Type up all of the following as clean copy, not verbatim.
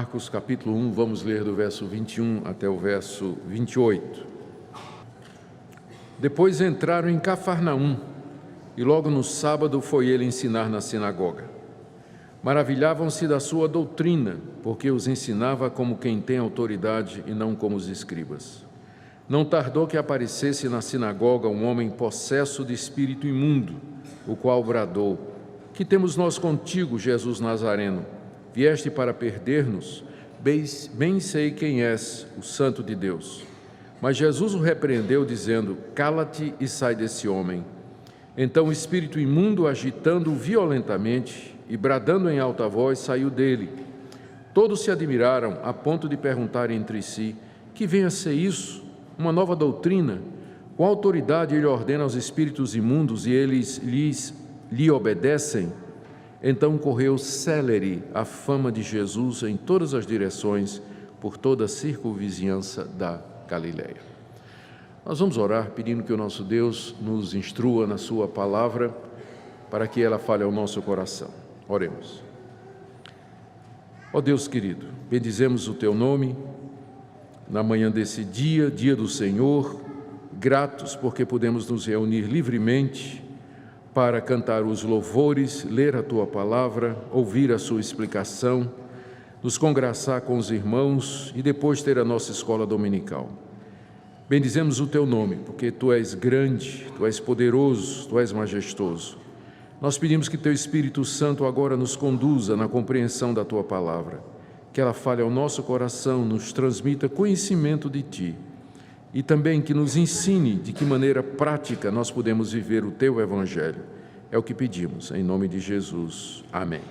Marcos capítulo 1, vamos ler do verso 21 até o verso 28. Depois entraram em Cafarnaum, e logo no sábado foi ele ensinar na sinagoga. Maravilhavam-se da sua doutrina, porque os ensinava como quem tem autoridade e não como os escribas. Não tardou que aparecesse na sinagoga um homem possesso de espírito imundo, o qual bradou: "Que temos nós contigo, Jesus Nazareno? Vieste para perder-nos? Bem sei quem és, o Santo de Deus." Mas Jesus o repreendeu, dizendo: "Cala-te e sai desse homem." Então o espírito imundo, agitando-o violentamente e bradando em alta voz, saiu dele. Todos se admiraram, a ponto de perguntar entre si: "Que vem a ser isso? Uma nova doutrina? Com autoridade ele ordena aos espíritos imundos e eles lhe obedecem?" Então correu célere a fama de Jesus em todas as direções, por toda a circunvizinhança da Galileia. Nós vamos orar pedindo que o nosso Deus nos instrua na sua palavra, para que ela fale ao nosso coração. Oremos. Ó Deus querido, bendizemos o teu nome na manhã desse dia, dia do Senhor, gratos porque podemos nos reunir livremente para cantar os louvores, ler a tua palavra, ouvir a sua explicação, nos congraçar com os irmãos e depois ter a nossa escola dominical. Bendizemos o teu nome, porque tu és grande, tu és poderoso, tu és majestoso. Nós pedimos que teu Espírito Santo agora nos conduza na compreensão da tua palavra, que ela fale ao nosso coração, nos transmita conhecimento de ti e também que nos ensine de que maneira prática nós podemos viver o teu evangelho. É o que pedimos, em nome de Jesus. Amém.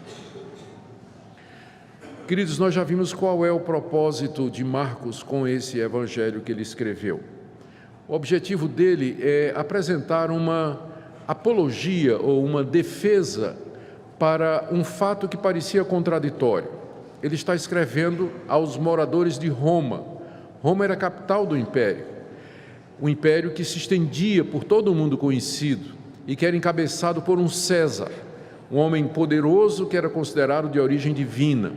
Queridos, nós já vimos qual é o propósito de Marcos com esse evangelho que ele escreveu. O objetivo dele é apresentar uma apologia ou uma defesa para um fato que parecia contraditório. Ele está escrevendo aos moradores de Roma. Roma era a capital do império, um império que se estendia por todo o mundo conhecido e que era encabeçado por um César, um homem poderoso que era considerado de origem divina.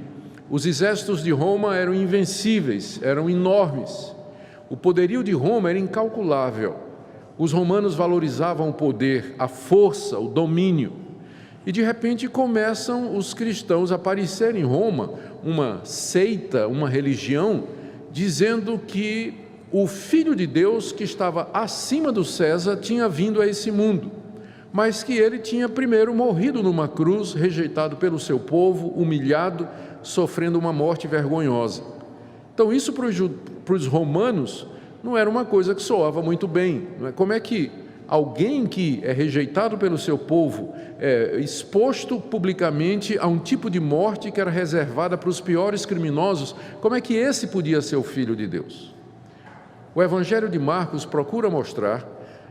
Os exércitos de Roma eram invencíveis, eram enormes. O poderio de Roma era incalculável. Os romanos valorizavam o poder, a força, o domínio. E de repente começam os cristãos a aparecer em Roma, uma seita, uma religião, dizendo que o Filho de Deus, que estava acima do César, tinha vindo a esse mundo, mas que ele tinha primeiro morrido numa cruz, rejeitado pelo seu povo, humilhado, sofrendo uma morte vergonhosa. Então isso para os romanos não era uma coisa que soava muito bem. Não é? Como é que alguém que é rejeitado pelo seu povo, exposto publicamente a um tipo de morte que era reservada para os piores criminosos, como é que esse podia ser o Filho de Deus? O Evangelho de Marcos procura mostrar,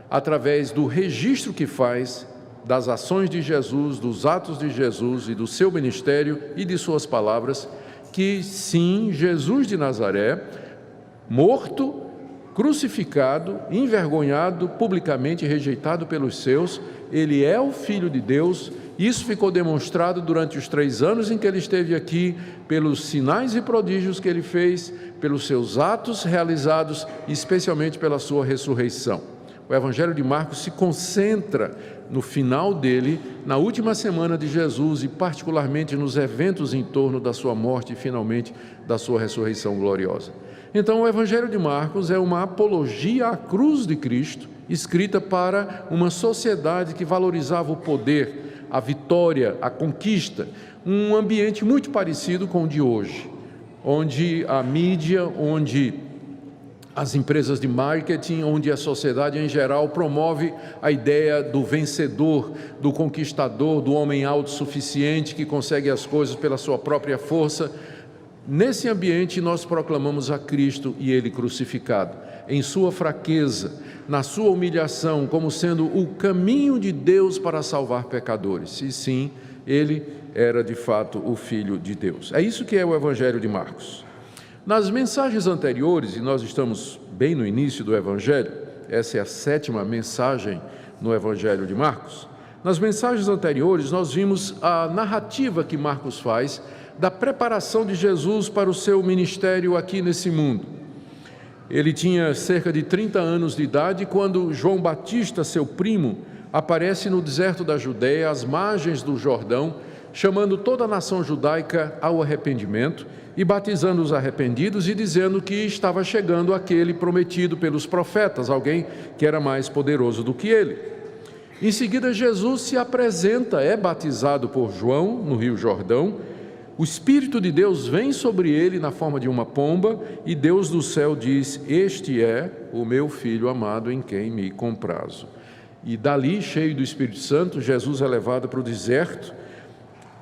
através do registro que faz das ações de Jesus, dos atos de Jesus e do seu ministério e de suas palavras, que sim, Jesus de Nazaré, morto, crucificado, envergonhado, publicamente rejeitado pelos seus, ele é o Filho de Deus. Isso ficou demonstrado durante os 3 anos em que ele esteve aqui, pelos sinais e prodígios que ele fez, pelos seus atos realizados, especialmente pela sua ressurreição. O Evangelho de Marcos se concentra no final dele, na última semana de Jesus e particularmente nos eventos em torno da sua morte e finalmente da sua ressurreição gloriosa. Então o Evangelho de Marcos é uma apologia à cruz de Cristo, escrita para uma sociedade que valorizava o poder, a vitória, a conquista, um ambiente muito parecido com o de hoje, onde a mídia, onde as empresas de marketing, onde a sociedade em geral promove a ideia do vencedor, do conquistador, do homem autossuficiente que consegue as coisas pela sua própria força. Nesse ambiente nós proclamamos a Cristo e Ele crucificado, em sua fraqueza, na sua humilhação, como sendo o caminho de Deus para salvar pecadores. E sim, Ele era de fato o Filho de Deus. É isso que é o Evangelho de Marcos. Nas mensagens anteriores, e nós estamos bem no início do Evangelho, essa é a 7ª mensagem no Evangelho de Marcos. Nas mensagens anteriores nós vimos a narrativa que Marcos faz da preparação de Jesus para o seu ministério aqui nesse mundo. Ele tinha cerca de 30 anos de idade quando João Batista, seu primo, aparece no deserto da Judeia, às margens do Jordão, chamando toda a nação judaica ao arrependimento e batizando os arrependidos e dizendo que estava chegando aquele prometido pelos profetas, alguém que era mais poderoso do que ele. Em seguida, Jesus se apresenta, é batizado por João no Rio Jordão. O Espírito de Deus vem sobre ele na forma de uma pomba e Deus do céu diz: "Este é o meu Filho amado em quem me comprazo." E dali, cheio do Espírito Santo, Jesus é levado para o deserto,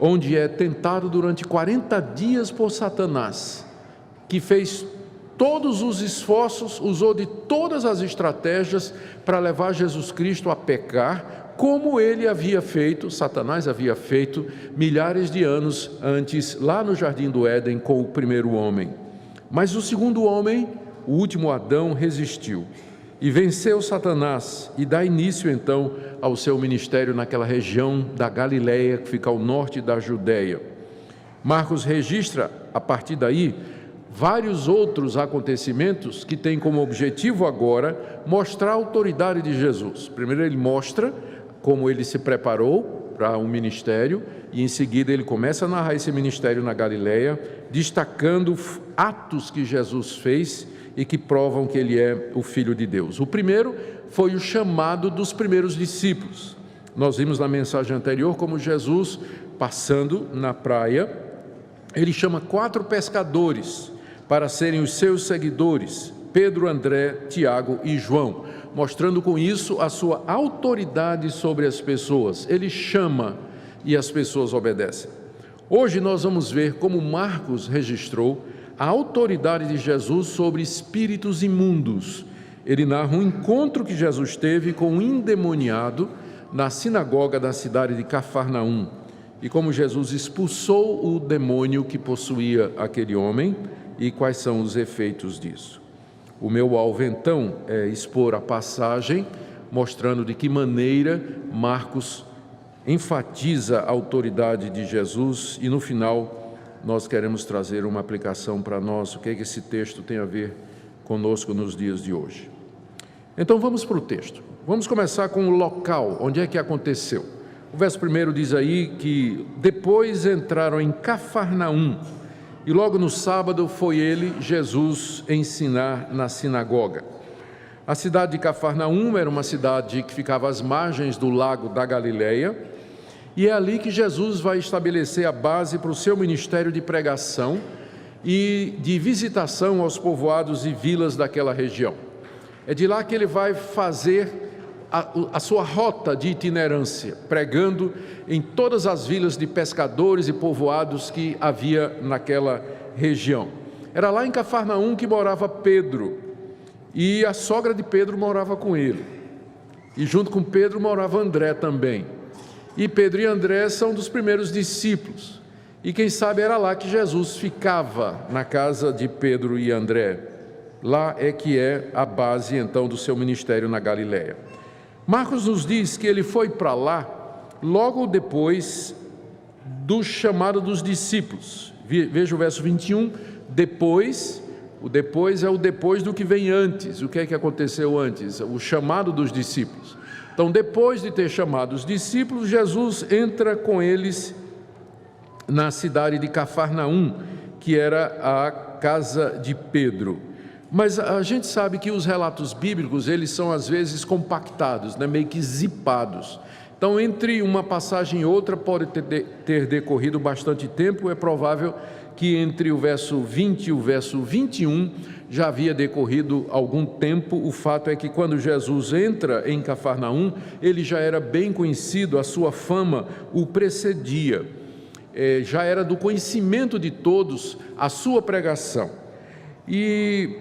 onde é tentado durante 40 dias por Satanás, que fez todos os esforços, usou de todas as estratégias para levar Jesus Cristo a pecar, como ele havia feito, Satanás havia feito, milhares de anos antes, lá no Jardim do Éden, com o primeiro homem. Mas o segundo homem, o último Adão, resistiu e venceu Satanás e dá início então ao seu ministério naquela região da Galileia, que fica ao norte da Judeia. Marcos registra, a partir daí, vários outros acontecimentos que têm como objetivo agora mostrar a autoridade de Jesus. Primeiro ele mostra como ele se preparou para um ministério e em seguida ele começa a narrar esse ministério na Galileia, destacando atos que Jesus fez e que provam que ele é o Filho de Deus. O primeiro foi o chamado dos primeiros discípulos. Nós vimos na mensagem anterior como Jesus, passando na praia, ele chama 4 pescadores para serem os seus seguidores, Pedro, André, Tiago e João, mostrando com isso a sua autoridade sobre as pessoas. Ele chama e as pessoas obedecem. Hoje nós vamos ver como Marcos registrou a autoridade de Jesus sobre espíritos imundos. Ele narra um encontro que Jesus teve com um endemoniado na sinagoga da cidade de Cafarnaum, e como Jesus expulsou o demônio que possuía aquele homem e quais são os efeitos disso. O meu alvo então é expor a passagem, mostrando de que maneira Marcos enfatiza a autoridade de Jesus e no final nós queremos trazer uma aplicação para nós, o que é que esse texto tem a ver conosco nos dias de hoje. Então vamos para o texto. Vamos começar com o local, onde é que aconteceu. O verso 1 diz aí que depois entraram em Cafarnaum e logo no sábado foi ele, Jesus, ensinar na sinagoga. A cidade de Cafarnaum era uma cidade que ficava às margens do lago da Galileia, e é ali que Jesus vai estabelecer a base para o seu ministério de pregação e de visitação aos povoados e vilas daquela região. É de lá que ele vai fazer a sua rota de itinerância, pregando em todas as vilas de pescadores e povoados que havia naquela região. Era lá em Cafarnaum que morava Pedro, e a sogra de Pedro morava com ele. E junto com Pedro morava André também. E Pedro e André são dos primeiros discípulos. E quem sabe era lá que Jesus ficava, na casa de Pedro e André. Lá é que é a base então do seu ministério na Galileia. Marcos nos diz que ele foi para lá logo depois do chamado dos discípulos. Veja o verso 21, depois, o depois é o depois do que vem antes. O que é que aconteceu antes? O chamado dos discípulos. Então, depois de ter chamado os discípulos, Jesus entra com eles na cidade de Cafarnaum, que era a casa de Pedro. Mas a gente sabe que os relatos bíblicos, eles são às vezes compactados, né, meio que zipados. Então, entre uma passagem e outra pode ter decorrido bastante tempo. É provável que entre o verso 20 e o verso 21 já havia decorrido algum tempo. O fato é que quando Jesus entra em Cafarnaum, ele já era bem conhecido, a sua fama o precedia. Já era do conhecimento de todos a sua pregação. E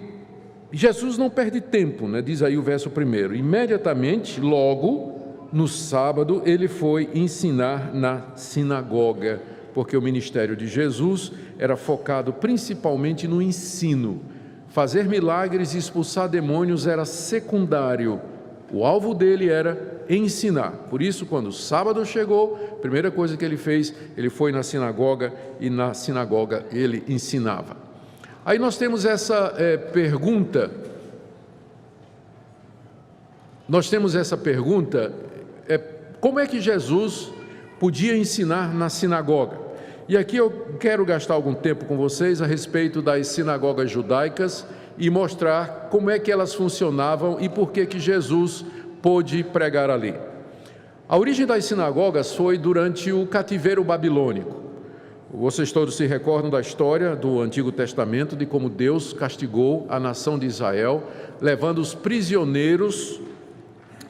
Jesus não perde tempo, né? Diz aí o verso 1. Imediatamente, logo, no sábado, ele foi ensinar na sinagoga, porque o ministério de Jesus era focado principalmente no ensino. Fazer milagres e expulsar demônios era secundário O alvo dele era ensinar. Por isso, quando o sábado chegou, a primeira coisa que ele fez, ele foi na sinagoga e na sinagoga ele ensinava. Aí nós temos essa pergunta. Como é que Jesus podia ensinar na sinagoga? E aqui eu quero gastar algum tempo com vocês a respeito das sinagogas judaicas e mostrar como é que elas funcionavam e por que Jesus pôde pregar ali. A origem das sinagogas foi durante o cativeiro babilônico. Vocês todos se recordam da história do Antigo Testamento, de como Deus castigou a nação de Israel, levando os prisioneiros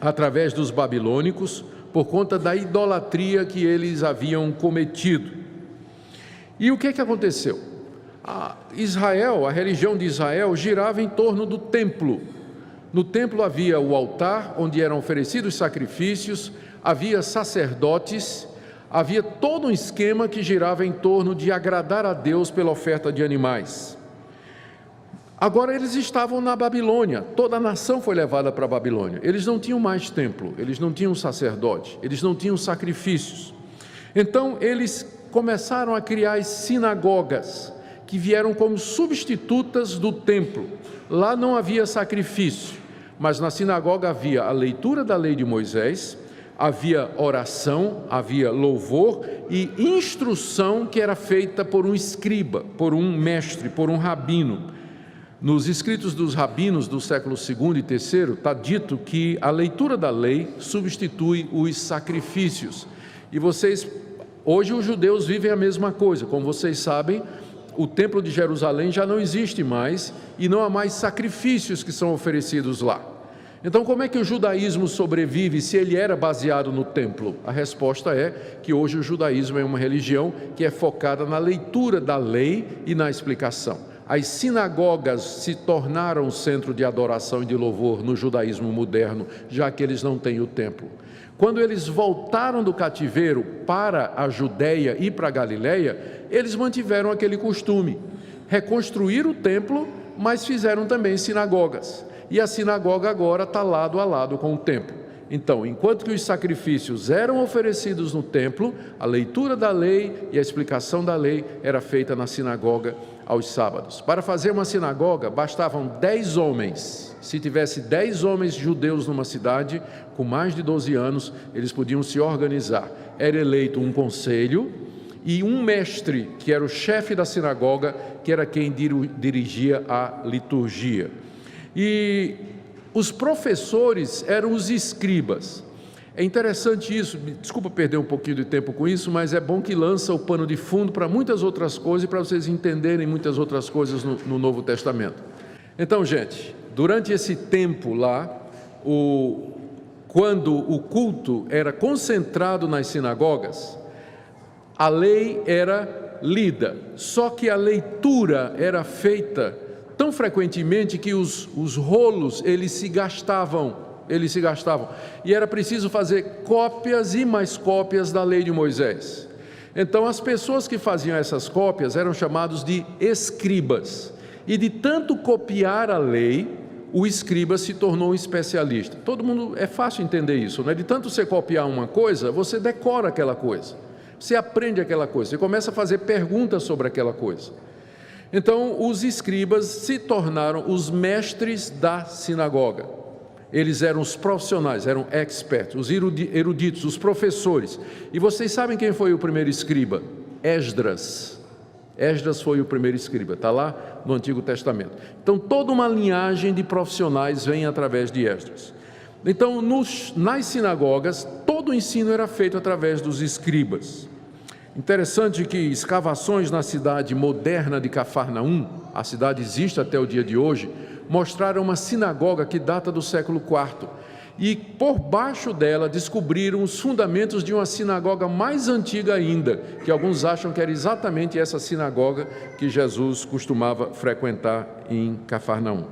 através dos babilônicos, por conta da idolatria que eles haviam cometido. E o que aconteceu? A religião de Israel girava em torno do templo. No templo havia o altar, onde eram oferecidos sacrifícios, havia sacerdotes, havia todo um esquema que girava em torno de agradar a Deus pela oferta de animais. Agora eles estavam na Babilônia, toda a nação foi levada para a Babilônia. Eles não tinham mais templo, eles não tinham sacerdote, eles não tinham sacrifícios. Então eles começaram a criar as sinagogas, que vieram como substitutas do templo. Lá não havia sacrifício, mas na sinagoga havia a leitura da lei de Moisés, havia oração, havia louvor e instrução que era feita por um escriba, por um mestre, por um rabino. Nos escritos dos rabinos do século II e III, está dito que a leitura da lei substitui os sacrifícios. E hoje os judeus vivem a mesma coisa. Como vocês sabem, o templo de Jerusalém já não existe mais e não há mais sacrifícios que são oferecidos lá. Então, como é que o judaísmo sobrevive se ele era baseado no templo? A resposta é que hoje o judaísmo é uma religião que é focada na leitura da lei e na explicação. As sinagogas se tornaram um centro de adoração e de louvor no judaísmo moderno, já que eles não têm o templo. Quando eles voltaram do cativeiro para a Judéia e para a Galiléia, eles mantiveram aquele costume, reconstruíram o templo, mas fizeram também sinagogas. E a sinagoga agora está lado a lado com o templo. Então, enquanto que os sacrifícios eram oferecidos no templo, a leitura da lei e a explicação da lei era feita na sinagoga aos sábados. Para fazer uma sinagoga, bastavam 10 homens. Se tivesse 10 homens judeus numa cidade, com mais de 12 anos, eles podiam se organizar. Era eleito um conselho e um mestre, que era o chefe da sinagoga, que era quem dirigia a liturgia. E os professores eram os escribas. É interessante isso, desculpa perder um pouquinho de tempo com isso, mas é bom que lança o pano de fundo para muitas outras coisas e para vocês entenderem muitas outras coisas no Novo Testamento. Então, gente, durante esse tempo lá, quando o culto era concentrado nas sinagogas, a lei era lida, só que a leitura era feita tão frequentemente que os rolos eles se gastavam, e era preciso fazer cópias e mais cópias da lei de Moisés. Então as pessoas que faziam essas cópias eram chamados de escribas, e de tanto copiar a lei, o escriba se tornou um especialista. Todo mundo, é fácil entender isso, né? De tanto você copiar uma coisa, você decora aquela coisa, você aprende aquela coisa, você começa a fazer perguntas sobre aquela coisa. Então os escribas se tornaram os mestres da sinagoga. Eles eram os profissionais, eram experts, os eruditos, os professores. E vocês sabem quem foi o primeiro escriba? Esdras. Esdras foi o primeiro escriba, está lá no Antigo Testamento. Então toda uma linhagem de profissionais vem através de Esdras. Então nas sinagogas, todo o ensino era feito através dos escribas. Interessante que escavações na cidade moderna de Cafarnaum, a cidade existe até o dia de hoje, mostraram uma sinagoga que data do século IV. E por baixo dela descobriram os fundamentos de uma sinagoga mais antiga ainda, que alguns acham que era exatamente essa sinagoga que Jesus costumava frequentar em Cafarnaum.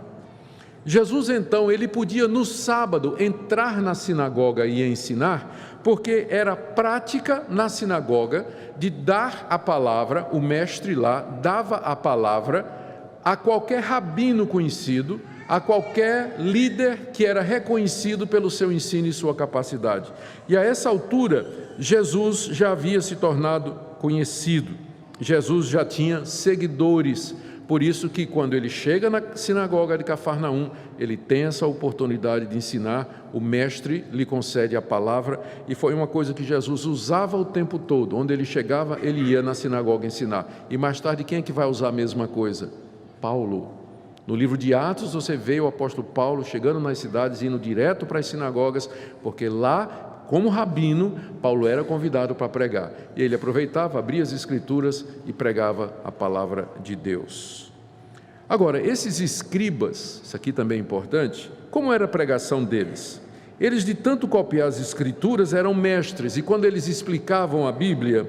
Jesus então, ele podia no sábado entrar na sinagoga e ensinar, porque era prática na sinagoga de dar a palavra, o mestre lá dava a palavra a qualquer rabino conhecido, a qualquer líder que era reconhecido pelo seu ensino e sua capacidade. E a essa altura, Jesus já havia se tornado conhecido, Jesus já tinha seguidores. Por isso que quando ele chega na sinagoga de Cafarnaum, ele tem essa oportunidade de ensinar, o mestre lhe concede a palavra, e foi uma coisa que Jesus usava o tempo todo. Onde ele chegava, ele ia na sinagoga ensinar. E mais tarde, quem é que vai usar a mesma coisa? Paulo. No livro de Atos, você vê o apóstolo Paulo chegando nas cidades, indo direto para as sinagogas, porque lá, como rabino, Paulo era convidado para pregar. E ele aproveitava, abria as escrituras e pregava a palavra de Deus. Agora, esses escribas, isso aqui também é importante, como era a pregação deles? Eles, de tanto copiar as escrituras, eram mestres, e quando eles explicavam a Bíblia,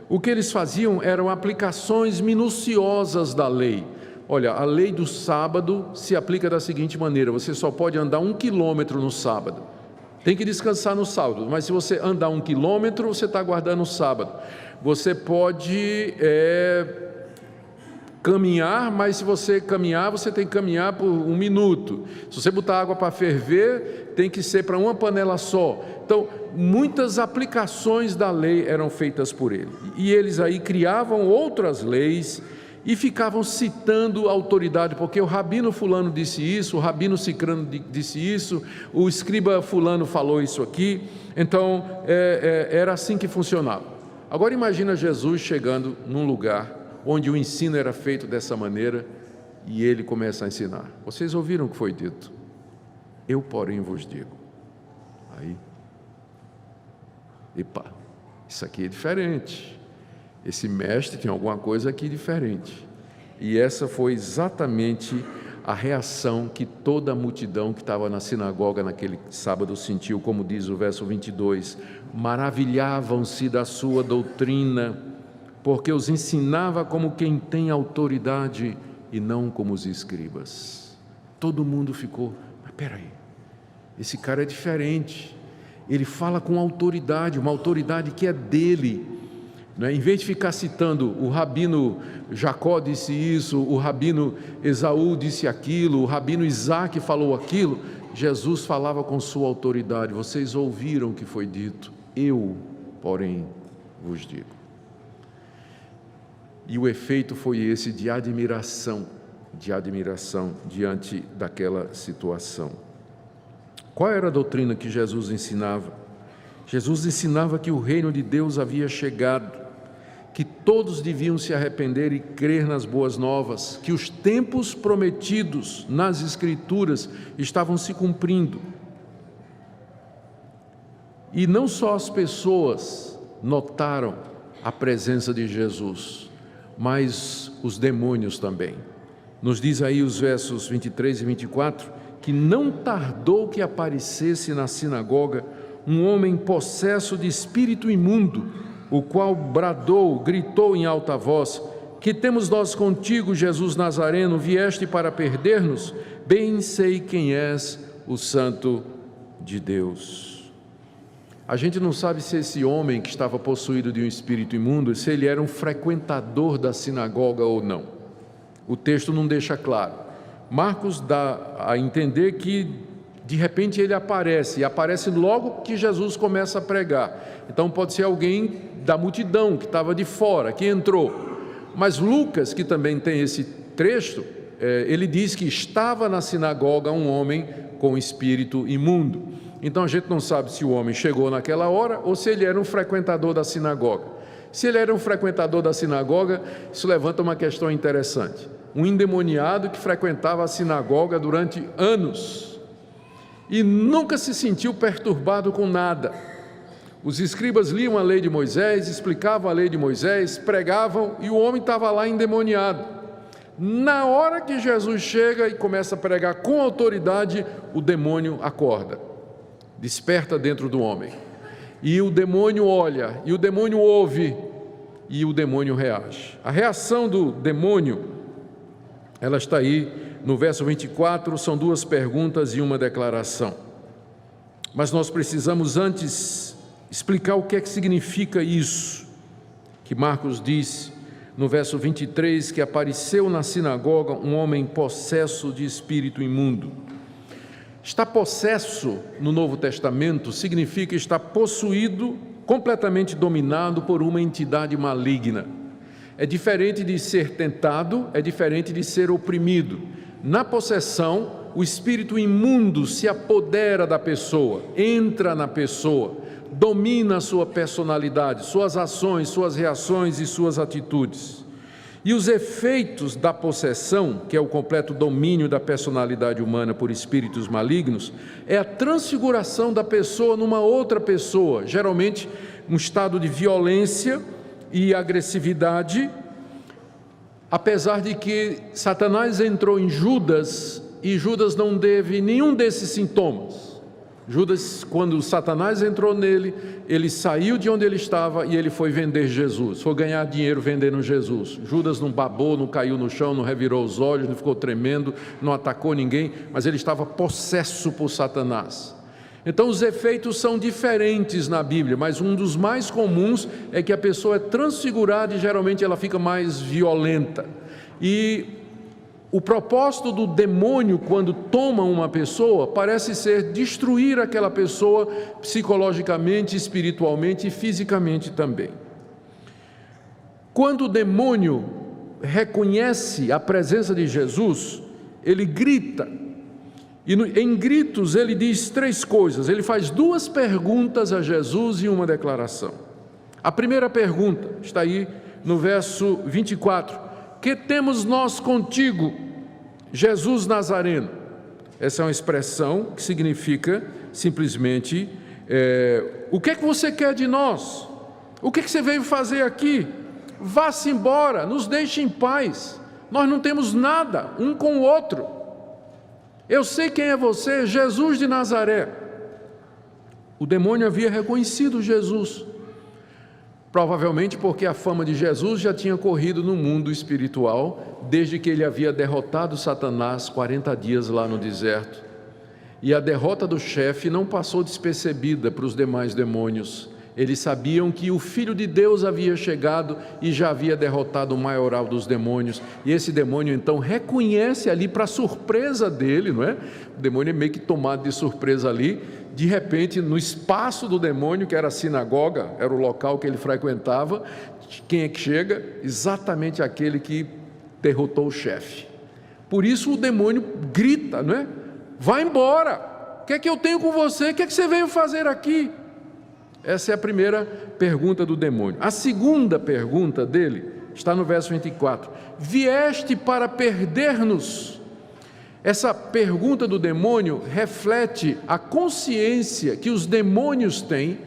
o que eles faziam eram aplicações minuciosas da lei. Olha, a lei do sábado se aplica da seguinte maneira: você só pode andar 1 quilômetro no sábado. Tem que descansar no sábado, mas se você andar 1 quilômetro, você está guardando o sábado. Você pode caminhar, mas se você caminhar, você tem que caminhar por 1 minuto. Se você botar água para ferver, tem que ser para uma panela só. Então, muitas aplicações da lei eram feitas por ele. E eles aí criavam outras leis e ficavam citando a autoridade, porque o rabino fulano disse isso, o rabino cicrano disse isso, o escriba fulano falou isso aqui. Então, era assim que funcionava. Agora imagina Jesus chegando num lugar onde o ensino era feito dessa maneira, e ele começa a ensinar. Vocês ouviram o que foi dito? Eu, porém, vos digo. Aí, epa, isso aqui é diferente. Esse mestre tem alguma coisa aqui diferente. E essa foi exatamente a reação que toda a multidão que estava na sinagoga naquele sábado sentiu, como diz o verso 22. Maravilhavam-se da sua doutrina, porque os ensinava como quem tem autoridade e não como os escribas. Todo mundo ficou, mas peraí, esse cara é diferente. Ele fala com autoridade, uma autoridade que é dele. Em vez de ficar citando o rabino Jacó disse isso, o rabino Esaú disse aquilo, o rabino Isaac falou aquilo, Jesus falava com sua autoridade. Vocês ouviram o que foi dito, eu, porém, vos digo. E o efeito foi esse de admiração diante daquela situação. Qual era a doutrina que Jesus ensinava? Jesus ensinava que o reino de Deus havia chegado, que todos deviam se arrepender e crer nas boas novas, que os tempos prometidos nas Escrituras estavam se cumprindo. E não só as pessoas notaram a presença de Jesus, mas os demônios também. Nos diz aí os versos 23 e 24, que não tardou que aparecesse na sinagoga um homem possesso de espírito imundo, o qual gritou em alta voz: que temos nós contigo, Jesus Nazareno? Vieste para perder-nos? Bem sei quem és, o Santo de Deus. A gente não sabe se esse homem que estava possuído de um espírito imundo, se ele era um frequentador da sinagoga ou não. O texto não deixa claro. Marcos dá a entender que de repente ele aparece logo que Jesus começa a pregar. Então pode ser alguém da multidão que estava de fora, que entrou. Mas Lucas, que também tem esse trecho, ele diz que estava na sinagoga um homem com espírito imundo. Então a gente não sabe se o homem chegou naquela hora ou se ele era um frequentador da sinagoga. Se ele era um frequentador da sinagoga, isso levanta uma questão interessante. Um endemoniado que frequentava a sinagoga durante anos e nunca se sentiu perturbado com nada. Os escribas liam a lei de Moisés, explicavam a lei de Moisés, pregavam, e o homem estava lá endemoniado. Na hora que Jesus chega e começa a pregar com autoridade, o demônio acorda, desperta dentro do homem. E o demônio olha, e o demônio ouve, e o demônio reage. A reação do demônio, ela está aí no verso 24, são 2 perguntas e uma declaração. Mas nós precisamos antes explicar o que é que significa isso que Marcos disse: no verso 23, que apareceu na sinagoga um homem possesso de espírito imundo. Estar possesso no Novo Testamento significa estar possuído, completamente dominado por uma entidade maligna. É diferente de ser tentado, é diferente de ser oprimido. Na possessão, o espírito imundo se apodera da pessoa, entra na pessoa, domina a sua personalidade, suas ações, suas reações e suas atitudes. E os efeitos da possessão, que é o completo domínio da personalidade humana por espíritos malignos, é a transfiguração da pessoa numa outra pessoa, geralmente um estado de violência e agressividade, apesar de que Satanás entrou em Judas e Judas não teve nenhum desses sintomas. Judas, quando Satanás entrou nele, ele saiu de onde ele estava e ele foi vender Jesus, foi ganhar dinheiro vendendo Jesus. Judas não babou, não caiu no chão, não revirou os olhos, não ficou tremendo, não atacou ninguém, mas ele estava possesso por Satanás. Então os efeitos são diferentes na Bíblia, mas um dos mais comuns é que a pessoa é transfigurada e geralmente ela fica mais violenta. E o propósito do demônio, quando toma uma pessoa, parece ser destruir aquela pessoa psicologicamente, espiritualmente e fisicamente também. Quando o demônio reconhece a presença de Jesus, ele grita. E em gritos ele diz 3 coisas. Ele faz 2 perguntas a Jesus e uma declaração. A primeira pergunta está aí no verso 24. Que temos nós contigo, Jesus Nazareno? Essa é uma expressão que significa simplesmente, o que é que você quer de nós? O que é que você veio fazer aqui? Vá-se embora, nos deixe em paz. Nós não temos nada um com o outro. Eu sei quem é você, Jesus de Nazaré. O demônio havia reconhecido Jesus, provavelmente porque a fama de Jesus já tinha corrido no mundo espiritual, desde que ele havia derrotado Satanás 40 dias lá no deserto. E a derrota do chefe não passou despercebida para os demais demônios. Eles sabiam que o Filho de Deus havia chegado e já havia derrotado o maioral dos demônios. E esse demônio então reconhece ali, para surpresa dele, não é? O demônio é meio que tomado de surpresa ali. De repente, no espaço do demônio, que era a sinagoga, era o local que ele frequentava, quem é que chega? Exatamente aquele que derrotou o chefe. Por isso o demônio grita, não é? Vai embora! O que é que eu tenho com você? O que é que você veio fazer aqui? Essa é a primeira pergunta do demônio. A segunda pergunta dele está no verso 24. Vieste para perder-nos? Essa pergunta do demônio reflete a consciência que os demônios têm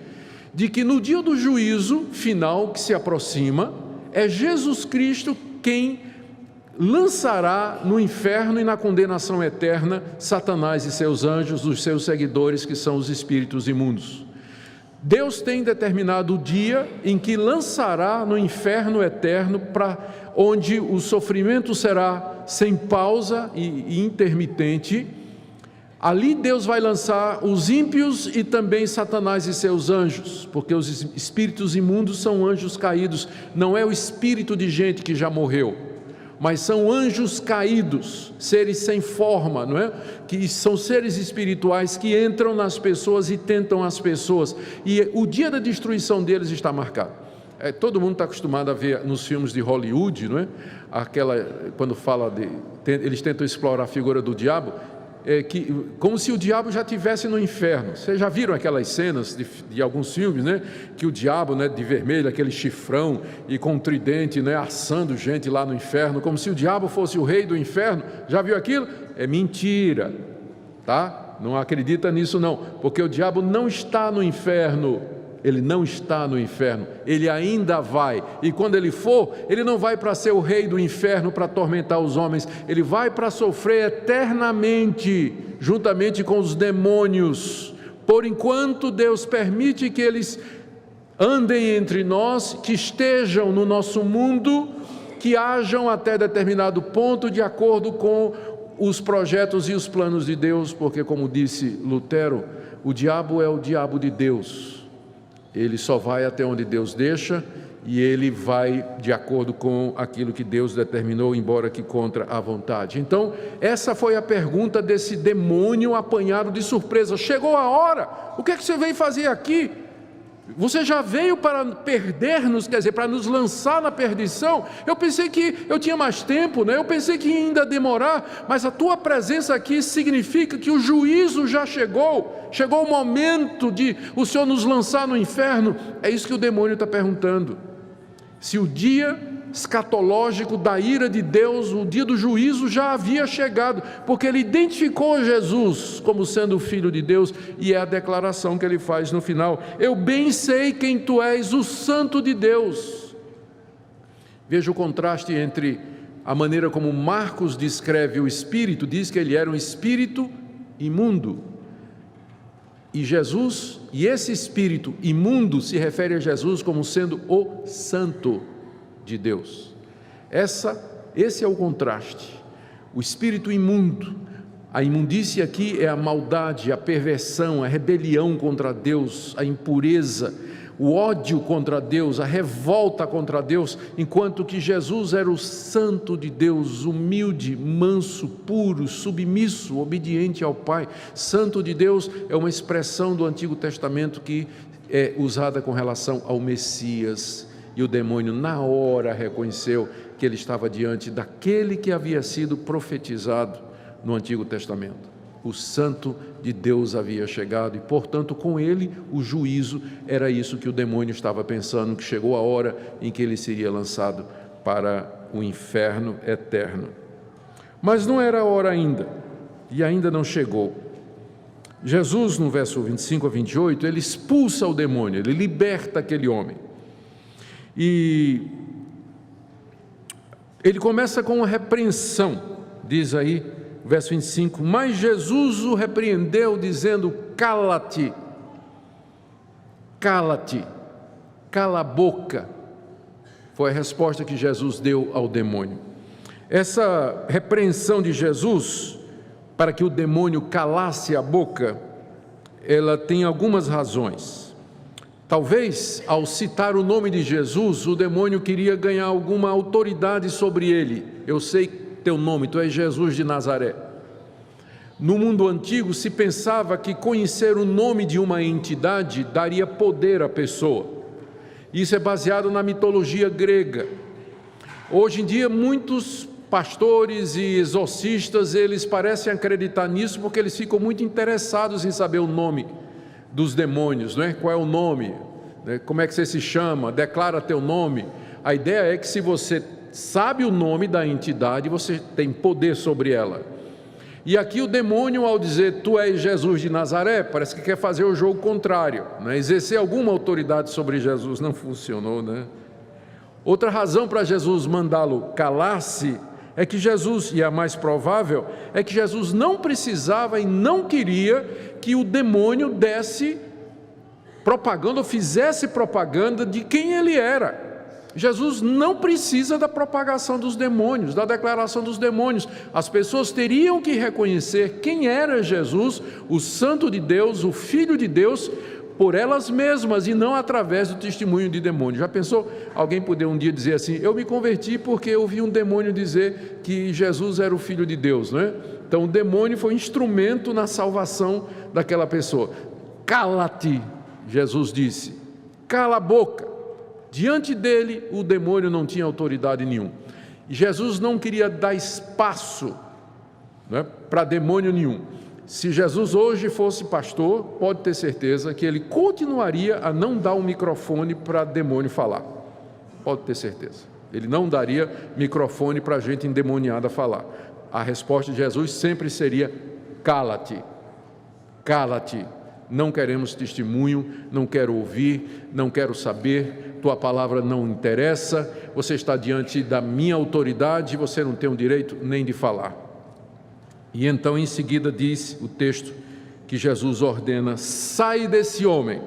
de que no dia do juízo final que se aproxima, é Jesus Cristo quem lançará no inferno e na condenação eterna Satanás e seus anjos, os seus seguidores, que são os espíritos imundos. Deus tem determinado o dia em que lançará no inferno eterno, para onde o sofrimento será sem pausa e intermitente. Ali Deus vai lançar os ímpios e também Satanás e seus anjos, porque os espíritos imundos são anjos caídos, não é o espírito de gente que já morreu, mas são anjos caídos, seres sem forma, não é? Que são seres espirituais que entram nas pessoas e tentam as pessoas, e o dia da destruição deles está marcado. Todo mundo está acostumado a ver nos filmes de Hollywood, não é? Quando fala eles tentam explorar a figura do diabo, como se o diabo já estivesse no inferno. Vocês já viram aquelas cenas de alguns filmes, né? Que o diabo, né, de vermelho, aquele chifrão e com um tridente, né, assando gente lá no inferno, como se o diabo fosse o rei do inferno. Já viu aquilo? É mentira, tá? Não acredita nisso não, porque o diabo não está no inferno. Ele não está no inferno, ele ainda vai, e quando ele for, ele não vai para ser o rei do inferno para atormentar os homens, ele vai para sofrer eternamente, juntamente com os demônios. Por enquanto Deus permite que eles andem entre nós, que estejam no nosso mundo, que hajam até determinado ponto, de acordo com os projetos e os planos de Deus, porque, como disse Lutero, o diabo é o diabo de Deus. Ele só vai até onde Deus deixa, e ele vai de acordo com aquilo que Deus determinou, embora que contra a vontade. Então, essa foi a pergunta desse demônio apanhado de surpresa. Chegou a hora, o que é que você veio fazer aqui? Você já veio para perder-nos, quer dizer, para nos lançar na perdição? Eu pensei que eu tinha mais tempo, né? Eu pensei que ia ainda demorar, mas a tua presença aqui significa que o juízo já chegou. Chegou o momento de o Senhor nos lançar no inferno. É isso que o demônio está perguntando. Se o dia escatológico da ira de Deus, o dia do juízo já havia chegado, porque ele identificou Jesus como sendo o Filho de Deus, e é a declaração que ele faz no final: eu bem sei quem tu és, o Santo de Deus. Veja o contraste entre a maneira como Marcos descreve o Espírito, diz que ele era um Espírito imundo, e Jesus, e esse Espírito imundo se refere a Jesus como sendo o Santo de Deus. Esse é o contraste. O espírito imundo, a imundícia aqui é a maldade, a perversão, a rebelião contra Deus, a impureza, o ódio contra Deus, a revolta contra Deus, enquanto que Jesus era o Santo de Deus, humilde, manso, puro, submisso, obediente ao Pai. Santo de Deus é uma expressão do Antigo Testamento que é usada com relação ao Messias. E o demônio na hora reconheceu que ele estava diante daquele que havia sido profetizado no Antigo Testamento. O Santo de Deus havia chegado e, portanto, com ele o juízo. Era isso que o demônio estava pensando, que chegou a hora em que ele seria lançado para o inferno eterno. Mas não era a hora ainda, e ainda não chegou. Jesus, no verso 25 a 28, ele expulsa o demônio, ele liberta aquele homem. E ele começa com uma repreensão, diz aí, verso 25: mas Jesus o repreendeu, dizendo: cala-te, cala-te, cala a boca. Foi a resposta que Jesus deu ao demônio. Essa repreensão de Jesus, para que o demônio calasse a boca, ela tem algumas razões. Talvez, ao citar o nome de Jesus, o demônio queria ganhar alguma autoridade sobre ele. Eu sei teu nome, tu és Jesus de Nazaré. No mundo antigo se pensava que conhecer o nome de uma entidade daria poder à pessoa. Isso é baseado na mitologia grega. Hoje em dia, muitos pastores e exorcistas, eles parecem acreditar nisso porque eles ficam muito interessados em saber o nome dos demônios, né? Qual é o nome? Como é que você se chama? Declara teu nome. A ideia é que se você sabe o nome da entidade, você tem poder sobre ela. E aqui o demônio, ao dizer tu és Jesus de Nazaré, parece que quer fazer o jogo contrário, né? Exercer alguma autoridade sobre Jesus. Não funcionou, né? Outra razão para Jesus mandá-lo calar-se é que Jesus, e a mais provável, é que Jesus não precisava e não queria que o demônio desse propaganda ou fizesse propaganda de quem ele era. Jesus não precisa da propagação dos demônios, da declaração dos demônios. As pessoas teriam que reconhecer quem era Jesus, o Santo de Deus, o Filho de Deus, por elas mesmas e não através do testemunho de demônios. Já pensou alguém poder um dia dizer assim: eu me converti porque eu vi um demônio dizer que Jesus era o Filho de Deus, não é? Então o demônio foi instrumento na salvação daquela pessoa. Cala-te, Jesus disse, cala a boca. Diante dele o demônio não tinha autoridade nenhuma. E Jesus não queria dar espaço, não é, para demônio nenhum. Se Jesus hoje fosse pastor, pode ter certeza que ele continuaria a não dar um microfone para demônio falar. Pode ter certeza. Ele não daria microfone para gente endemoniada falar. A resposta de Jesus sempre seria: cala-te, cala-te. Não queremos testemunho, não quero ouvir, não quero saber, tua palavra não interessa, você está diante da minha autoridade, você não tem o direito nem de falar. E então em seguida diz o texto que Jesus ordena: sai desse homem.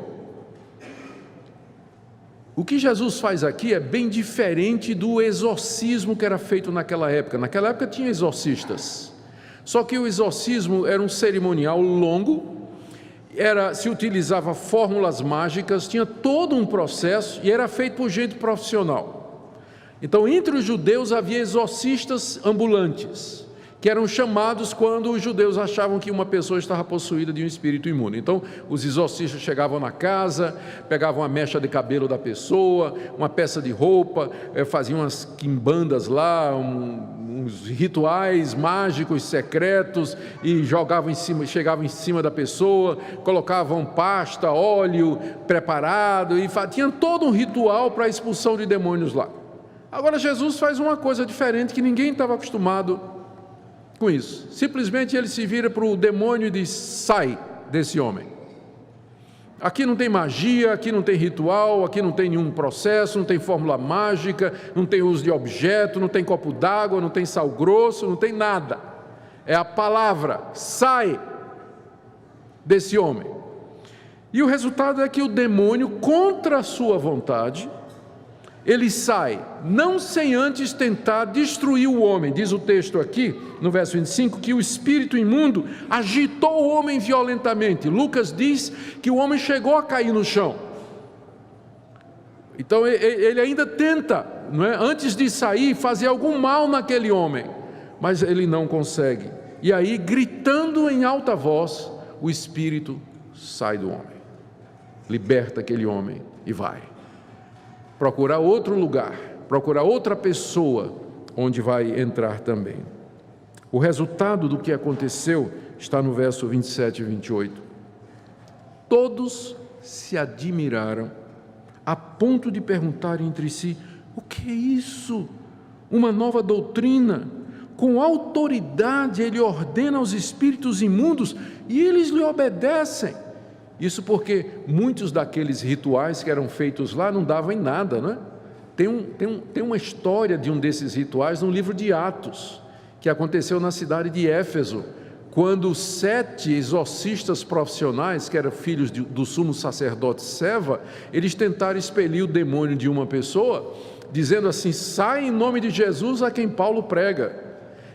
O que Jesus faz aqui é bem diferente do exorcismo que era feito naquela época. Naquela época tinha exorcistas, só que o exorcismo era um cerimonial longo se utilizava fórmulas mágicas, tinha todo um processo e era feito por gente profissional. Então, entre os judeus havia exorcistas ambulantes, que eram chamados quando os judeus achavam que uma pessoa estava possuída de um espírito imundo. Então, os exorcistas chegavam na casa, pegavam a mecha de cabelo da pessoa, uma peça de roupa, faziam umas quimbandas lá, uns rituais mágicos secretos, e jogavam em cima, chegavam em cima da pessoa, colocavam pasta, óleo preparado, e tinha todo um ritual para a expulsão de demônios lá. Agora, Jesus faz uma coisa diferente que ninguém estava acostumado com isso. Simplesmente ele se vira para o demônio e diz: sai desse homem. Aqui não tem magia, aqui não tem ritual, aqui não tem nenhum processo, não tem fórmula mágica, não tem uso de objeto, não tem copo d'água, não tem sal grosso, não tem nada. É a palavra: sai desse homem. E o resultado é que o demônio, contra a sua vontade, ele sai, não sem antes tentar destruir o homem. Diz o texto aqui, no verso 25, que o espírito imundo agitou o homem violentamente. Lucas diz que o homem chegou a cair no chão. Então ele ainda tenta, não é, antes de sair, fazer algum mal naquele homem, mas ele não consegue. E aí, gritando em alta voz, o espírito sai do homem, liberta aquele homem e vai procurar outro lugar, procurar outra pessoa onde vai entrar também. O resultado do que aconteceu está no verso 27 e 28. Todos se admiraram a ponto de perguntar entre si: o que é isso? Uma nova doutrina? Com autoridade ele ordena aos espíritos imundos e eles lhe obedecem. Isso porque muitos daqueles rituais que eram feitos lá não davam em nada, não é? Tem uma história de um desses rituais no livro de Atos, que aconteceu na cidade de Éfeso, quando 7 exorcistas profissionais, que eram filhos do sumo sacerdote Seva, eles tentaram expelir o demônio de uma pessoa, dizendo assim: sai em nome de Jesus a quem Paulo prega.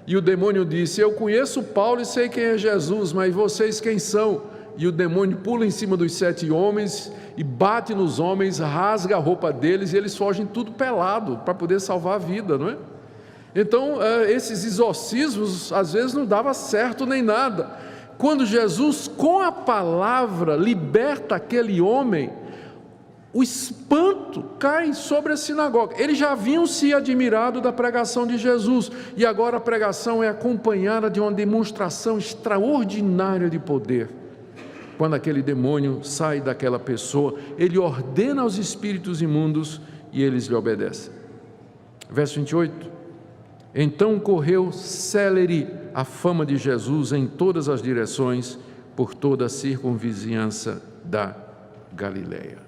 E o demônio disse: eu conheço Paulo e sei quem é Jesus, mas vocês quem são? E o demônio pula em cima dos 7 homens e bate nos homens, rasga a roupa deles, e eles fogem tudo pelado para poder salvar a vida, não é? Então, esses exorcismos às vezes não dava certo nem nada. Quando Jesus, com a palavra, liberta aquele homem, o espanto cai sobre a sinagoga. Eles já haviam se admirado da pregação de Jesus, e agora a pregação é acompanhada de uma demonstração extraordinária de poder. Quando aquele demônio sai daquela pessoa, ele ordena aos espíritos imundos e eles lhe obedecem. Verso 28. Então correu célere a fama de Jesus em todas as direções, por toda a circunvizinhança da Galileia.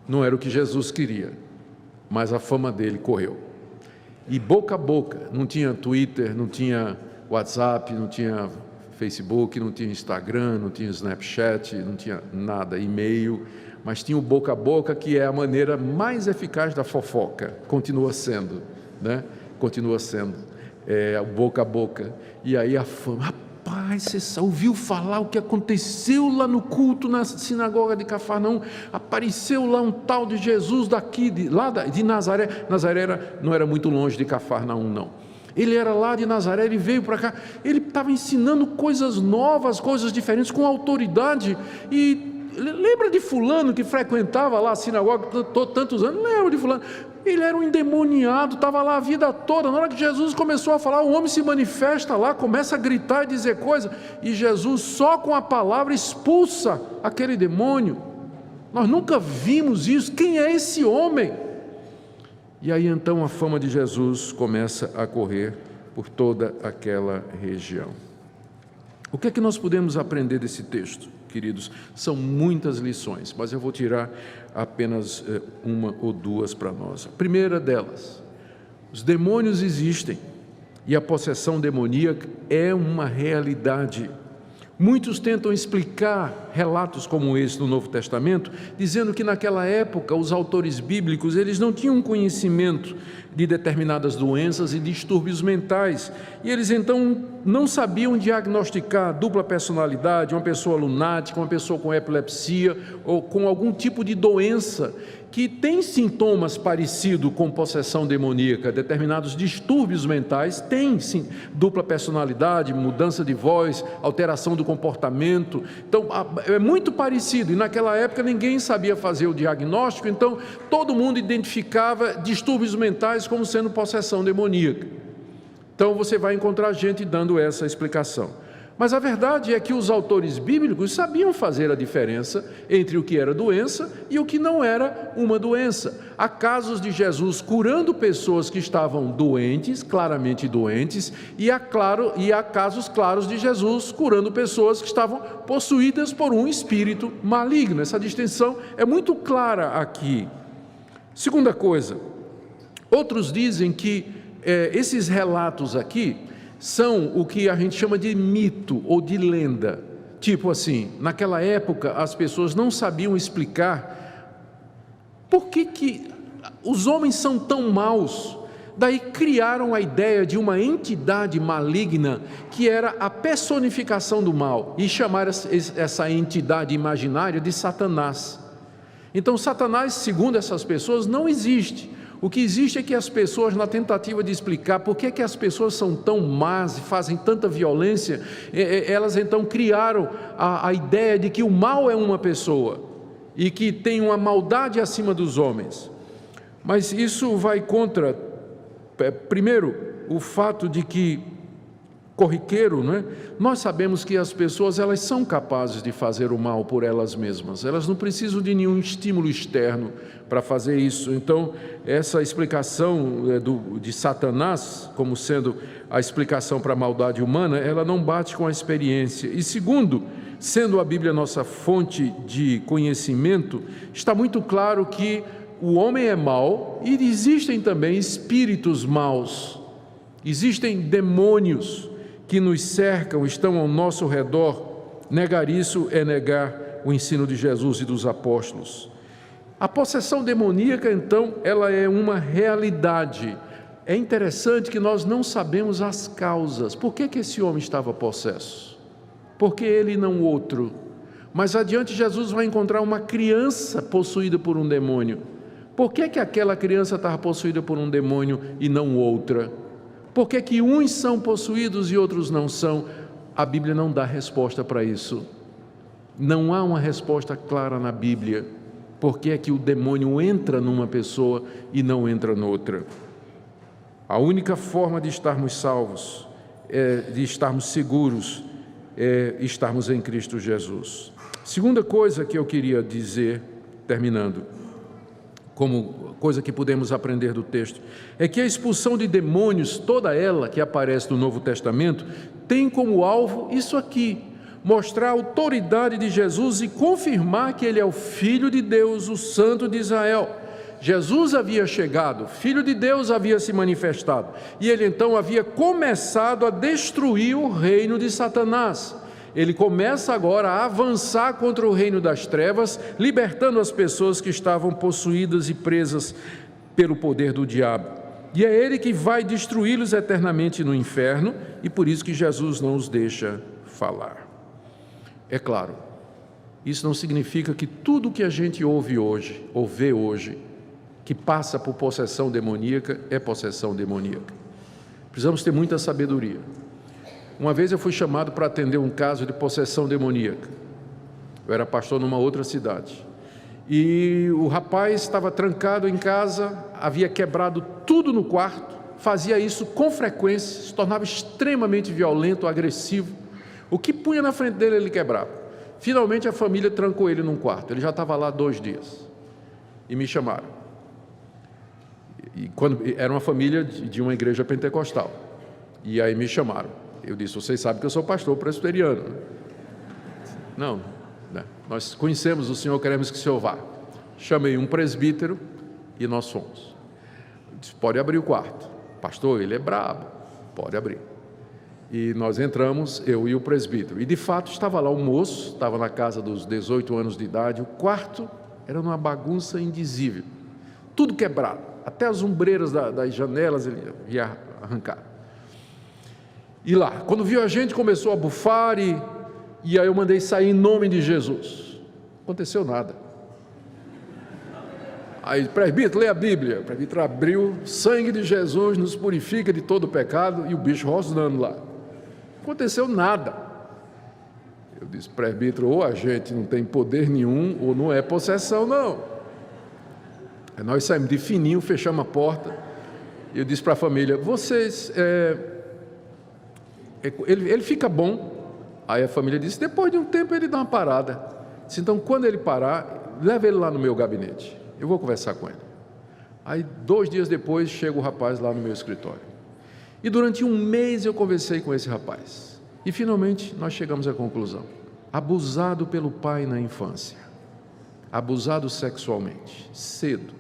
Não era o que Jesus queria, mas a fama dele correu. E boca a boca, não tinha Twitter, não tinha WhatsApp, não tinha Facebook, não tinha Instagram, não tinha Snapchat, não tinha nada, e-mail, mas tinha o boca a boca, que é a maneira mais eficaz da fofoca, continua sendo, né? Continua sendo, o boca a boca. E aí a fama: rapaz, você ouviu falar o que aconteceu lá no culto na sinagoga de Cafarnaum? Apareceu lá um tal de Jesus daqui, de Nazaré. Nazaré não era muito longe de Cafarnaum, não. Ele era lá de Nazaré, ele veio para cá, ele estava ensinando coisas novas, coisas diferentes, com autoridade. E lembra de fulano que frequentava lá a sinagoga tantos anos? Lembra de fulano? Ele era um endemoniado, estava lá a vida toda. Na hora que Jesus começou a falar, o homem se manifesta lá, começa a gritar e dizer coisas, e Jesus só com a palavra expulsa aquele demônio. Nós nunca vimos isso. Quem é esse homem? E aí então a fama de Jesus começa a correr por toda aquela região. O que é que nós podemos aprender desse texto, queridos? São muitas lições, mas eu vou tirar apenas uma ou duas para nós. A primeira delas: os demônios existem e a possessão demoníaca é uma realidade. Muitos tentam explicar relatos como esse no Novo Testamento, dizendo que naquela época os autores bíblicos eles não tinham conhecimento de determinadas doenças e distúrbios mentais, e eles então não sabiam diagnosticar dupla personalidade, uma pessoa lunática, uma pessoa com epilepsia ou com algum tipo de doença que tem sintomas parecidos com possessão demoníaca. Determinados distúrbios mentais têm sim, dupla personalidade, mudança de voz, alteração do comportamento. Então é muito parecido, e naquela época ninguém sabia fazer o diagnóstico, então todo mundo identificava distúrbios mentais como sendo possessão demoníaca. Então você vai encontrar gente dando essa explicação. Mas a verdade é que os autores bíblicos sabiam fazer a diferença entre o que era doença e o que não era uma doença. Há casos de Jesus curando pessoas que estavam doentes, claramente doentes, e há casos claros de Jesus curando pessoas que estavam possuídas por um espírito maligno. Essa distinção é muito clara aqui. Segunda coisa, outros dizem que esses relatos aqui são o que a gente chama de mito ou de lenda. Tipo assim, naquela época as pessoas não sabiam explicar por que os homens são tão maus. Daí criaram a ideia de uma entidade maligna que era a personificação do mal e chamaram essa entidade imaginária de Satanás. Então Satanás, segundo essas pessoas, não existe. O que existe é que as pessoas, na tentativa de explicar por que as pessoas são tão más e fazem tanta violência, elas então criaram a ideia de que o mal é uma pessoa e que tem uma maldade acima dos homens. Mas isso vai contra, primeiro, o fato de que, corriqueiro, né? Nós sabemos que as pessoas elas são capazes de fazer o mal por elas mesmas, elas não precisam de nenhum estímulo externo para fazer isso. Então, essa explicação de Satanás, como sendo a explicação para a maldade humana, ela não bate com a experiência. E segundo, sendo a Bíblia nossa fonte de conhecimento, está muito claro que o homem é mau e existem também espíritos maus, existem demônios que nos cercam, estão ao nosso redor. Negar isso é negar o ensino de Jesus e dos apóstolos. A possessão demoníaca, então, ela é uma realidade. É interessante que nós não sabemos as causas. Por que esse homem estava possesso? Por que ele e não outro? Mas adiante Jesus vai encontrar uma criança possuída por um demônio. Por que aquela criança estava possuída por um demônio e não outra? Por que uns são possuídos e outros não são? A Bíblia não dá resposta para isso. Não há uma resposta clara na Bíblia. Por que é que o demônio entra numa pessoa e não entra noutra? A única forma de estarmos salvos, de estarmos seguros, é estarmos em Cristo Jesus. Segunda coisa que eu queria dizer, terminando, como coisa que podemos aprender do texto, é que a expulsão de demônios, toda ela que aparece no Novo Testamento, tem como alvo isso aqui: mostrar a autoridade de Jesus e confirmar que Ele é o Filho de Deus, o Santo de Israel. Jesus havia chegado, Filho de Deus havia se manifestado, e Ele então havia começado a destruir o reino de Satanás. Ele começa agora a avançar contra o reino das trevas, libertando as pessoas que estavam possuídas e presas pelo poder do diabo. E é Ele que vai destruí-los eternamente no inferno, e por isso que Jesus não os deixa falar. É claro, isso não significa que tudo que a gente ouve hoje, ou vê hoje, que passa por possessão demoníaca, é possessão demoníaca. Precisamos ter muita sabedoria. Uma vez eu fui chamado para atender um caso de possessão demoníaca. Eu era pastor numa outra cidade. E o rapaz estava trancado em casa, havia quebrado tudo no quarto, fazia isso com frequência, se tornava extremamente violento, agressivo. O que punha na frente dele, ele quebrava. Finalmente a família trancou ele num quarto, ele já estava lá 2 dias. E me chamaram. E era uma família de uma igreja pentecostal. E aí me chamaram. Eu disse: vocês sabem que eu sou pastor presbiteriano. Não, nós conhecemos o senhor, queremos que o senhor vá. Chamei um presbítero e nós fomos. Eu disse: pode abrir o quarto. Pastor, ele é brabo, pode abrir. E nós entramos, eu e o presbítero. E de fato estava lá o moço, estava na casa dos 18 anos de idade. O quarto era uma bagunça indizível. Tudo quebrado, até as ombreiras das janelas ele havia arrancado. E lá, quando viu a gente, começou a bufar e aí eu mandei sair em nome de Jesus. Não aconteceu nada. Aí, presbítero, lê a Bíblia. O presbítero abriu, sangue de Jesus nos purifica de todo o pecado, e o bicho rosnando lá. Não aconteceu nada. Eu disse, presbítero, ou a gente não tem poder nenhum, ou não é possessão, não. Aí nós saímos de fininho, fechamos a porta, e eu disse para a família, vocês, ele fica bom. Aí a família disse, depois de um tempo ele dá uma parada. Disse, então quando ele parar, leva ele lá no meu gabinete. Eu vou conversar com ele. Aí 2 dias depois chega o rapaz lá no meu escritório. E durante 1 mês eu conversei com esse rapaz. E finalmente nós chegamos à conclusão. Abusado pelo pai na infância. Abusado sexualmente. Cedo.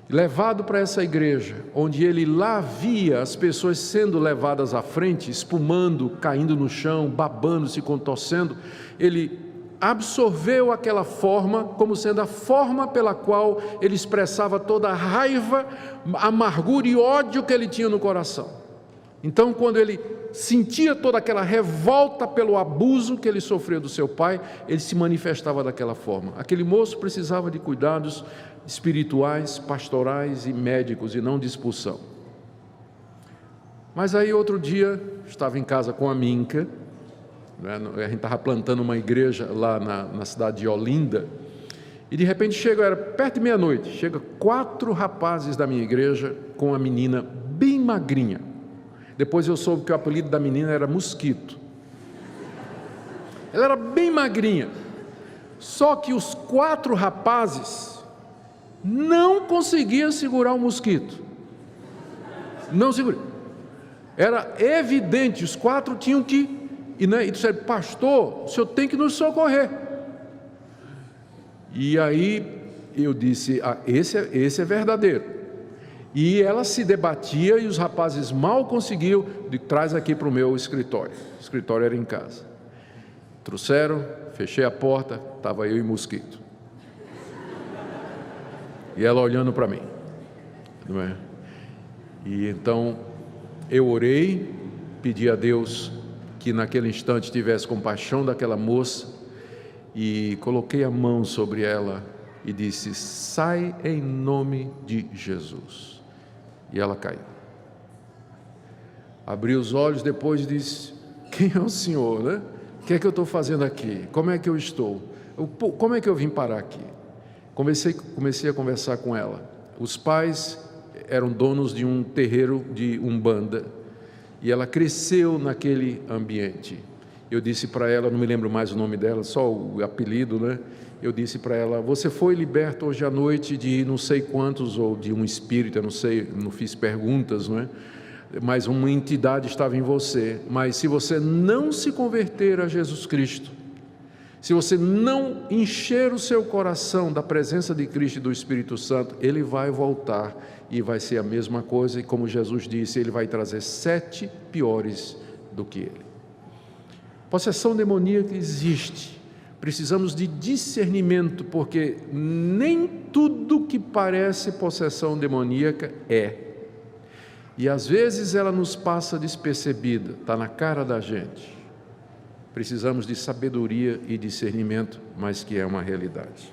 Levado para essa igreja, onde ele lá via as pessoas sendo levadas à frente, espumando, caindo no chão, babando, se contorcendo. Ele absorveu aquela forma como sendo a forma pela qual ele expressava toda a raiva, amargura e ódio que ele tinha no coração. Então, quando ele sentia toda aquela revolta pelo abuso que ele sofreu do seu pai, ele se manifestava daquela forma. Aquele moço precisava de cuidados espirituais, pastorais e médicos, e não de expulsão. Mas aí outro dia, estava em casa com a Minca, a gente estava plantando uma igreja lá na cidade de Olinda, e de repente era perto de meia-noite, chega 4 rapazes da minha igreja com uma menina bem magrinha. Depois eu soube que o apelido da menina era Mosquito. Ela era bem magrinha, só que os 4 rapazes não conseguiam segurar o mosquito. Não segura. Era evidente, os 4 tinham que e disseram, pastor, o senhor tem que nos socorrer. E aí eu disse, esse é verdadeiro. E ela se debatia e os rapazes mal conseguiam, traz aqui para o meu escritório. O escritório era em casa. Trouxeram, fechei a porta, estava eu e Mosquito. E ela olhando para mim. Não é? E então eu orei, pedi a Deus que naquele instante tivesse compaixão daquela moça, e coloquei a mão sobre ela e disse, sai em nome de Jesus. E ela caiu. Abri os olhos depois e disse, quem é o senhor, né? O que é que eu estou aqui? Como é que eu estou? Como é que eu vim parar aqui? Comecei a conversar com ela. Os pais eram donos de um terreiro de Umbanda, e ela cresceu naquele ambiente. Eu disse para ela, não me lembro mais o nome dela, só o apelido, né? Eu disse para ela, você foi liberto hoje à noite de não sei quantos, ou de um espírito, eu não sei, não fiz perguntas, não é? Mas uma entidade estava em você. Mas se você não se converter a Jesus Cristo, se você não encher o seu coração da presença de Cristo e do Espírito Santo, ele vai voltar e vai ser a mesma coisa, e como Jesus disse, ele vai trazer 7 piores do que ele. Possessão demoníaca existe, precisamos de discernimento, porque nem tudo que parece possessão demoníaca é, e às vezes ela nos passa despercebida, está na cara da gente. Precisamos de sabedoria e discernimento, mas que é uma realidade.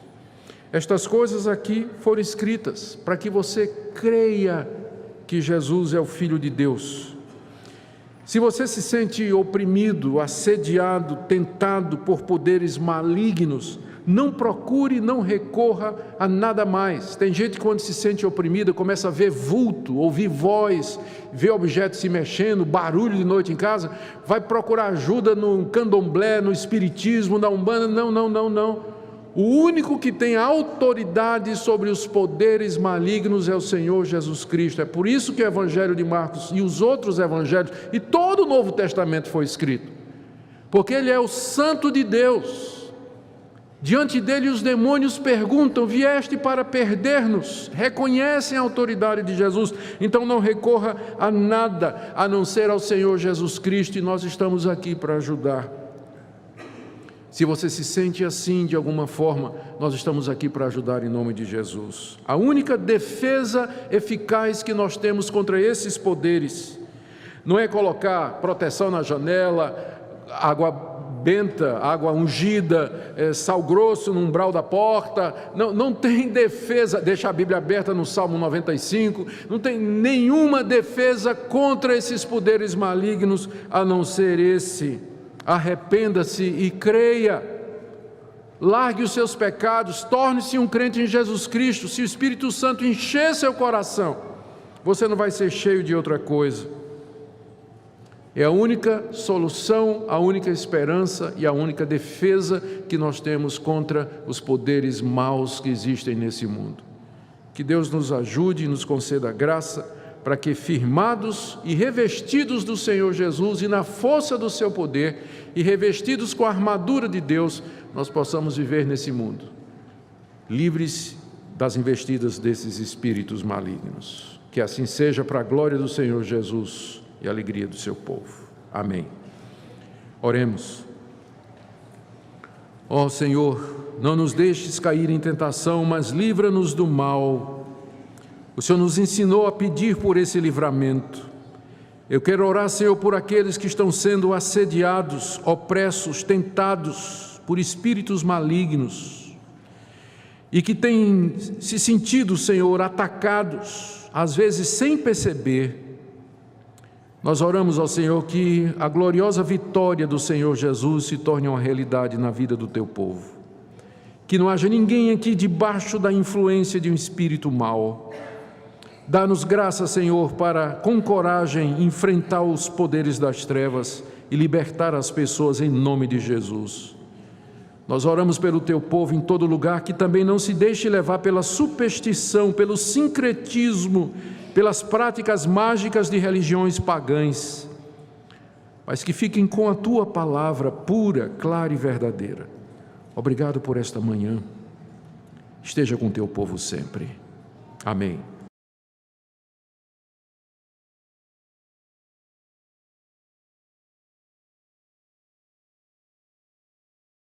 Estas coisas aqui foram escritas para que você creia que Jesus é o Filho de Deus. Se você se sente oprimido, assediado, tentado por poderes malignos, não procure, não recorra a nada mais. Tem gente que quando se sente oprimida começa a ver vulto, ouvir voz, ver objetos se mexendo, barulho de noite em casa, vai procurar ajuda no candomblé, no espiritismo, na umbanda. Não. O único que tem autoridade sobre os poderes malignos é o Senhor Jesus Cristo. É por isso que o Evangelho de Marcos e os outros evangelhos e todo o Novo Testamento foi escrito, porque ele é o Santo de Deus. Diante dele os demônios perguntam, vieste para perder-nos? Reconhecem a autoridade de Jesus, então não recorra a nada a não ser ao Senhor Jesus Cristo, e nós estamos aqui para ajudar. Se você se sente assim de alguma forma, nós estamos aqui para ajudar em nome de Jesus. A única defesa eficaz que nós temos contra esses poderes não é colocar proteção na janela, água benta, água ungida, sal grosso no umbral da porta. Não tem defesa. Deixa a Bíblia aberta no Salmo 95. Não tem nenhuma defesa contra esses poderes malignos, a não ser esse: arrependa-se e creia. Largue os seus pecados, torne-se um crente em Jesus Cristo. Se o Espírito Santo encher seu coração, você não vai ser cheio de outra coisa. É a única solução, a única esperança e a única defesa que nós temos contra os poderes maus que existem nesse mundo. Que Deus nos ajude e nos conceda graça para que, firmados e revestidos do Senhor Jesus e na força do seu poder e revestidos com a armadura de Deus, nós possamos viver nesse mundo, livres das investidas desses espíritos malignos. Que assim seja, para a glória do Senhor Jesus e a alegria do seu povo. Amém. Oremos. Ó Senhor, não nos deixes cair em tentação, mas livra-nos do mal. O Senhor nos ensinou a pedir por esse livramento. Eu quero orar, Senhor, por aqueles que estão sendo assediados, opressos, tentados por espíritos malignos e que têm se sentido, Senhor, atacados, às vezes sem perceber. Nós oramos ao Senhor que a gloriosa vitória do Senhor Jesus se torne uma realidade na vida do teu povo. Que não haja ninguém aqui debaixo da influência de um espírito mau. Dá-nos graça, Senhor, para com coragem enfrentar os poderes das trevas e libertar as pessoas em nome de Jesus. Nós oramos pelo teu povo em todo lugar, que também não se deixe levar pela superstição, pelo sincretismo, pelas práticas mágicas de religiões pagãs, mas que fiquem com a tua palavra pura, clara e verdadeira. Obrigado por esta manhã. Esteja com teu povo sempre. Amém.